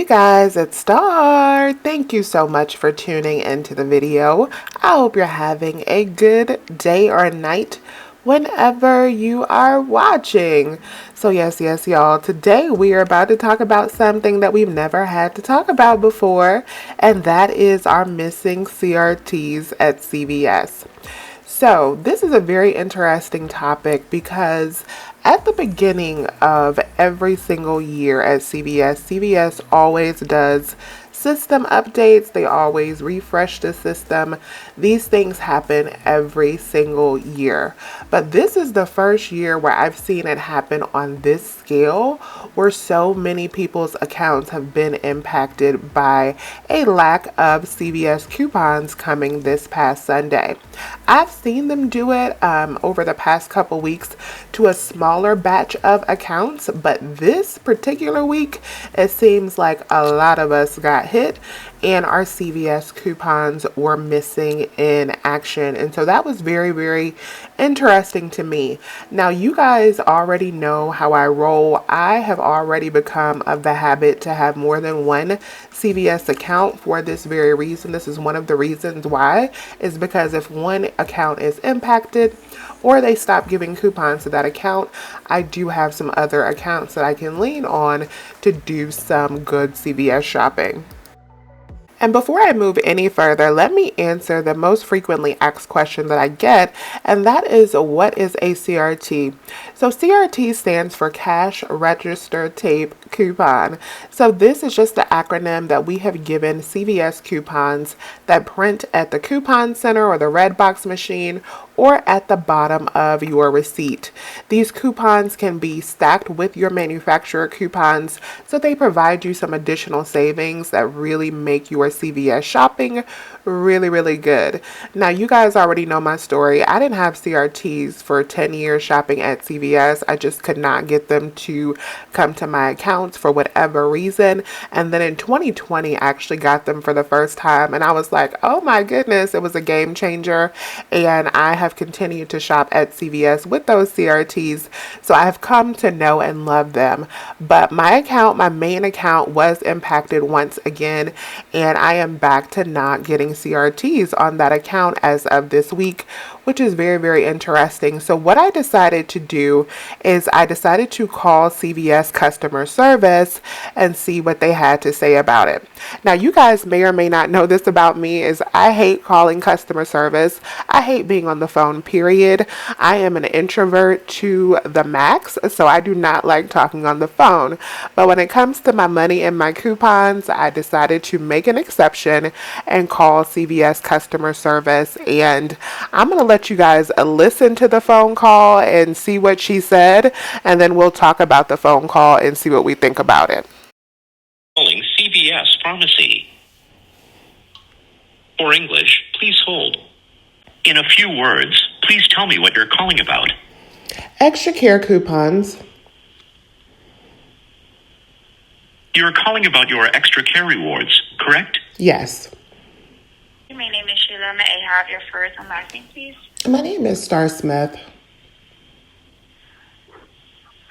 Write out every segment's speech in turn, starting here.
Guys, it's Star. Thank you so much for tuning into the video. I hope you're having a good day or night whenever you are watching. So yes, y'all, today we are about to talk about something that we've never had to talk about before, and that is our missing CRTs at CVS. So, this is a very interesting topic because at the beginning of every single year at CVS always does system updates. They always refresh the system. These things happen every single year. But this is the first year where I've seen it happen on this scale, where so many people's accounts have been impacted by a lack of CVS coupons coming this past Sunday. I've seen them do it over the past couple weeks to a smaller batch of accounts, but this particular week, it seems like a lot of us got hit and our CVS coupons were missing in action. And so that was very, very interesting to me. Now, you guys already know how I roll. I have already become of the habit to have more than one CVS account for this very reason. This is one of the reasons why, is because if one account is impacted or they stop giving coupons to that account, I do have some other accounts that I can lean on to do some good CVS shopping. And before I move any further, let me answer the most frequently asked question that I get, and that is, what is a CRT? So CRT stands for Cash Register Tape Coupon. So this is just the acronym that we have given CVS coupons that print at the coupon center or the red box machine or at the bottom of your receipt. These coupons can be stacked with your manufacturer coupons, so they provide you some additional savings that really make your CVS shopping really, really good. Now, you guys already know my story. I didn't have CRTs for 10 years shopping at CVS. I just could not get them to come to my accounts for whatever reason. And then in 2020, I actually got them for the first time, and I was like, oh my goodness, it was a game changer. And I have continued to shop at CVS with those CRTs, so I have come to know and love them. But my account, my main account, was impacted once again, and I am back to not getting CRTs on that account as of this week, which is very, very interesting. So what I decided to do is I decided to call CVS customer service and see what they had to say about it. Now, you guys may or may not know this about me, is I hate calling customer service. I hate being on the phone, period. I am an introvert to the max, so I do not like talking on the phone. But when it comes to my money and my coupons, I decided to make an exception and call CVS customer service. And I'm going to let you guys listen to the phone call and see what she said, and then we'll talk about the phone call and see what we think about it. Calling CVS Pharmacy. For English, please hold. In a few words, please tell me what you're calling about. Extra care coupons. You're calling about your extra care rewards, correct? Yes. My name is Sheila. May I have your first and last name, please? My name is Star Smith.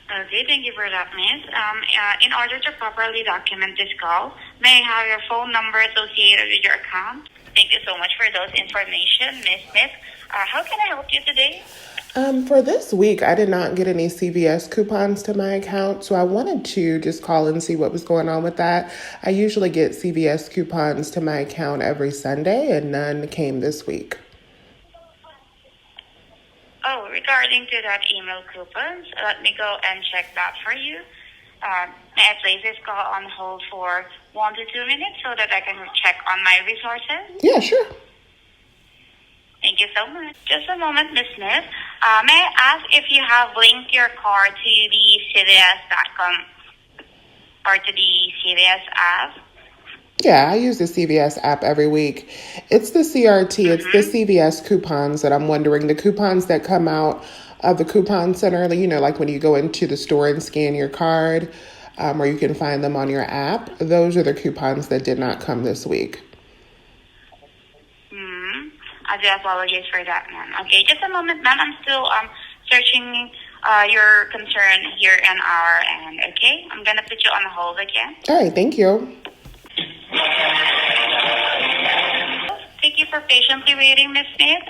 Okay, thank you for that, miss. In order to properly document this call, may I have your phone number associated with your account? Thank you so much for those information, Miss Smith. How can I help you today? For this week, I did not get any CVS coupons to my account, so I wanted to just call and see what was going on with that. I usually get CVS coupons to my account every Sunday, and none came this week. Oh, regarding to that email coupons, let me go and check that for you. May I place this call on hold for 1 to 2 minutes so that I can check on my resources? Yeah, sure. Thank you so much. Just a moment, Ms. Smith. May I ask if you have linked your card to the CVS.com or to the CVS app? Yeah, I use the CVS app every week. It's the CRT, it's the CVS coupons that I'm wondering, the coupons that come out of the coupon center, you know, like when you go into the store and scan your card, or you can find them on your app. Those are the coupons that did not come this week. I do apologize for that, ma'am. Okay, just a moment, ma'am. I'm still searching your concern here in our end, okay? I'm going to put you on hold again. All right, thank you. you for patiently waiting, Ms. Smith.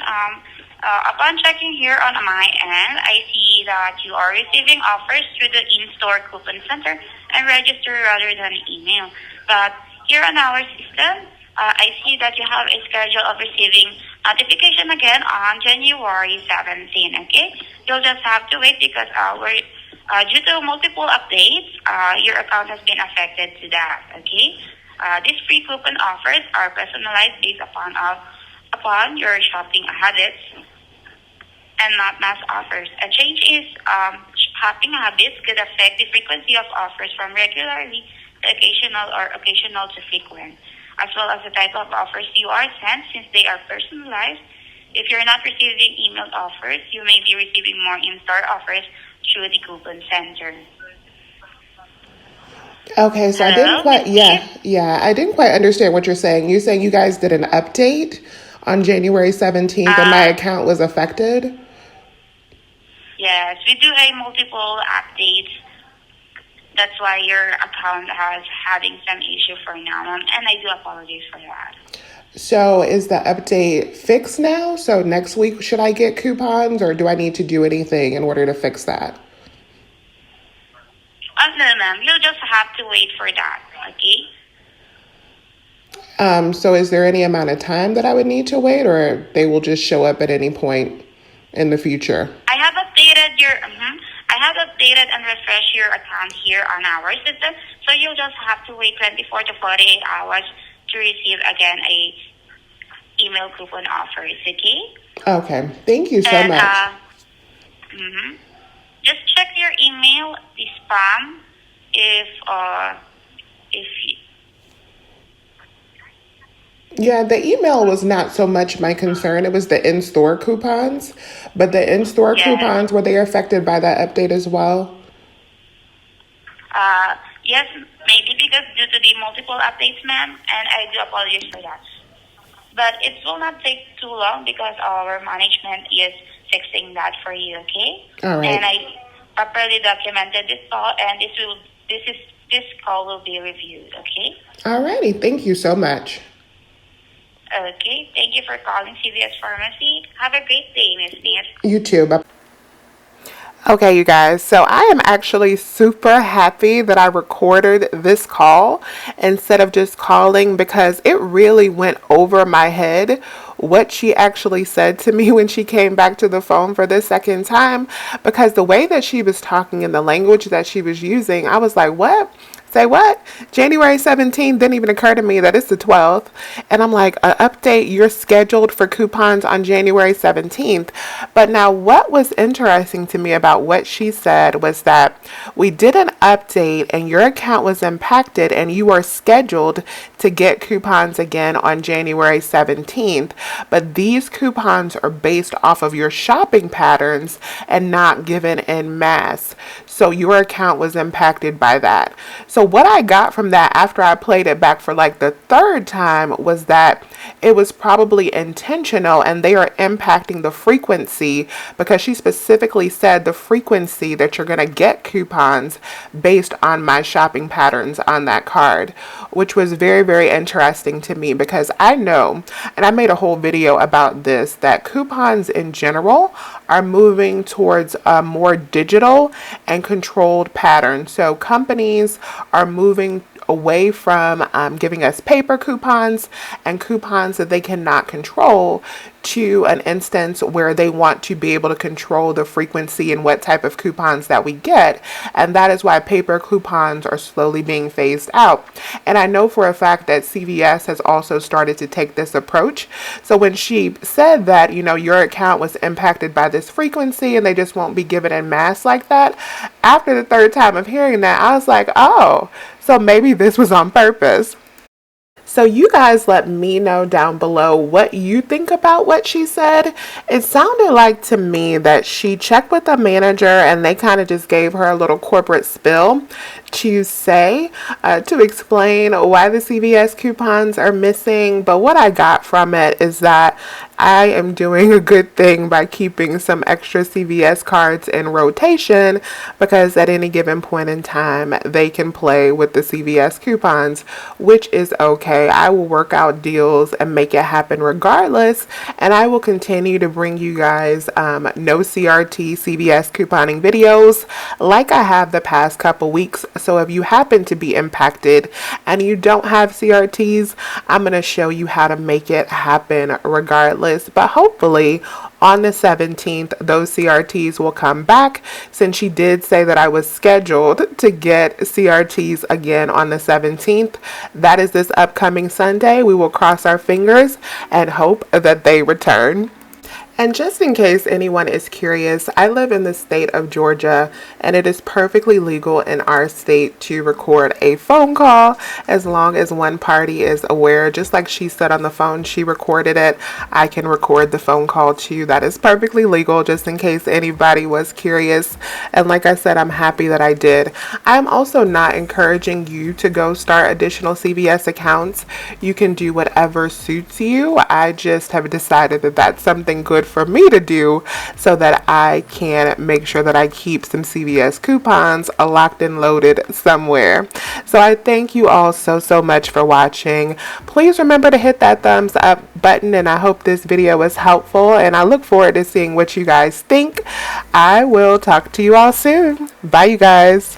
Upon checking here on my end, I see that you are receiving offers through the in-store coupon center and register rather than email. But here on our system, I see that you have a schedule of receiving notification again on January 17, okay? You'll just have to wait because due to multiple updates, your account has been affected to that, okay? These free coupon offers are personalized based upon your shopping habits and not mass offers. A change is shopping habits could affect the frequency of offers from regularly to occasional or occasional to frequent, as well as the type of offers you are sent since they are personalized. If you're not receiving emailed offers, you may be receiving more in-store offers through the coupon center. Okay, so I didn't Hello, Miss quite, Smith? I didn't quite understand what you're saying. You're saying you guys did an update on January 17th and my Uh, account was affected? yes, we do a multiple updates. That's why your account has having some issue for now, and I do apologize for that. So is the update fixed now? So next week, should I get coupons or do I need to do anything in order to fix that? No, ma'am, you'll just have to wait for that, okay? So is there any amount of time that I would need to wait or they will just show up at any point in the future? I have updated and refreshed your account here on our system, so you'll just have to wait 24 to 48 hours to receive again a email coupon offers, okay? Okay, thank you so And much. just check your email, the spam, if Yeah, the email was not so much my concern. It was the in-store coupons. But the in-store yes, coupons, were they affected by that update as well? yes, maybe because due to the multiple updates, ma'am, and I do apologize for that. But it will not take too long because our management is fixing that for you, okay? All And right. I properly documented this call, and this call will be reviewed, okay? All righty. Thank you so much. Okay, thank you for calling CVS Pharmacy. Have a great day, Miss Smith. You too. Bye. Okay, you guys, so I am actually super happy that I recorded this call instead of just calling because it really went over my head what she actually said to me when she came back to the phone for the second time because the way that she was talking and the language that she was using, I was like, what? Say what? January 17th didn't even occur to me that it's the 12th. And I'm like, update, you're scheduled for coupons on January 17th. But now, what was interesting to me about what she said was that we did an update and your account was impacted and you are scheduled to get coupons again on January 17th. But these coupons are based off of your shopping patterns and not given en masse. So your account was impacted by that. So what I got from that after I played it back for like the third time was that it was probably intentional and they are impacting the frequency because she specifically said the frequency that you're going to get coupons based on my shopping patterns on that card, which was very, very interesting to me because I know, and I made a whole video about this, that coupons in general are moving towards a more digital and controlled pattern. So companies are moving away from giving us paper coupons and coupons that they cannot control to an instance where they want to be able to control the frequency and what type of coupons that we get. And that is why paper coupons are slowly being phased out. And I know for a fact that CVS has also started to take this approach. So when she said that, your account was impacted by this frequency and they just won't be given en masse like that, after the third time of hearing that, I was like, oh, so maybe this was on purpose. So you guys let me know down below what you think about what she said. It sounded like to me that she checked with the manager and they kind of just gave her a little corporate spill to say to explain why the CVS coupons are missing, but what I got from it is that I am doing a good thing by keeping some extra CVS cards in rotation, because at any given point in time they can play with the CVS coupons, which is okay. I will work out deals and make it happen regardless, and I will continue to bring you guys no CRT CVS couponing videos like I have the past couple weeks. So if you happen to be impacted and you don't have CRTs, I'm going to show you how to make it happen regardless. But hopefully on the 17th, those CRTs will come back, since she did say that I was scheduled to get CRTs again on the 17th. That is this upcoming Sunday. We will cross our fingers and hope that they return. And just in case anyone is curious, I live in the state of Georgia, and it is perfectly legal in our state to record a phone call as long as one party is aware. Just like she said on the phone, she recorded it. I can record the phone call too. That is perfectly legal, just in case anybody was curious. And like I said, I'm happy that I did. I'm also not encouraging you to go start additional CVS accounts. You can do whatever suits you. I just have decided that that's something good for me to do, so that I can make sure that I keep some CVS coupons locked and loaded somewhere. So I thank you all so much for watching. Please remember to hit that thumbs up button, and I hope this video was helpful, and I look forward to seeing what you guys think. I will talk to you all soon. Bye, you guys.